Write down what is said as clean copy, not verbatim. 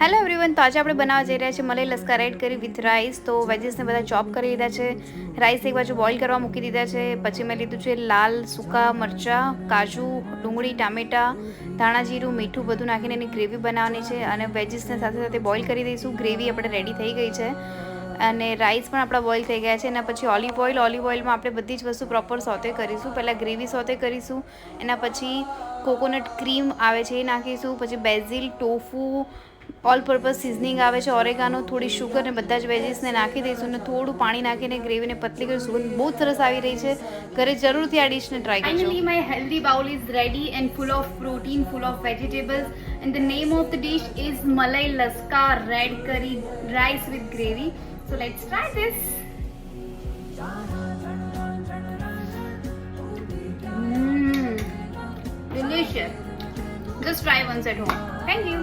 Hello everyone, તો આજે આપણે બનાવવા જઈ રહ્યા છીએ મલાઈ લસ્કા રેડ કરી વિથ રાઈસ. તો વેજીસને બધા ચોપ કરી લીધા છે, રાઈસ એક બાજુ બોઇલ કરવા મૂકી દીધા છે. પછી મેં લીધું છે લાલ સૂકા મરચાં, કાજુ, ડુંગળી, ટામેટાં, ધાણા જીરું, મીઠું બધું નાખીને એની ગ્રેવી બનાવવાની છે અને વેજીસને સાથે સાથે બોઇલ કરી દઈશું. ગ્રેવી આપણે રેડી થઈ ગઈ છે અને રાઈસ પણ આપણા બોઇલ થઈ ગયા છે. એના પછી ઓલિવ ઓઇલમાં આપણે બધી જ વસ્તુ પ્રોપર સોતે કરીશું. પહેલાં ગ્રેવી સોતે કરીશું, એના પછી કોકોનટ ક્રીમ આવે છે એ નાખીશું, પછી basil, tofu, all purpose seasoning આવે છે, ઓરેગાનો, થોડી શુગર ને બધા જ વેજીસને નાખી દઈશું અને થોડું પાણી નાખીને ગ્રેવીને પતલી કરી. સુગંધ બહુ સરસ આવી રહી છે. ઘરે જરૂરથી આ ડિશને ટ્રાય કરજો. Finally, my healthy bowl is ready and full of protein, full of vegetables. And the name of the dish is Malai Laska Red Curry Rice with Gravy. So let's try this. Delicious. Just try once at home. Thank you.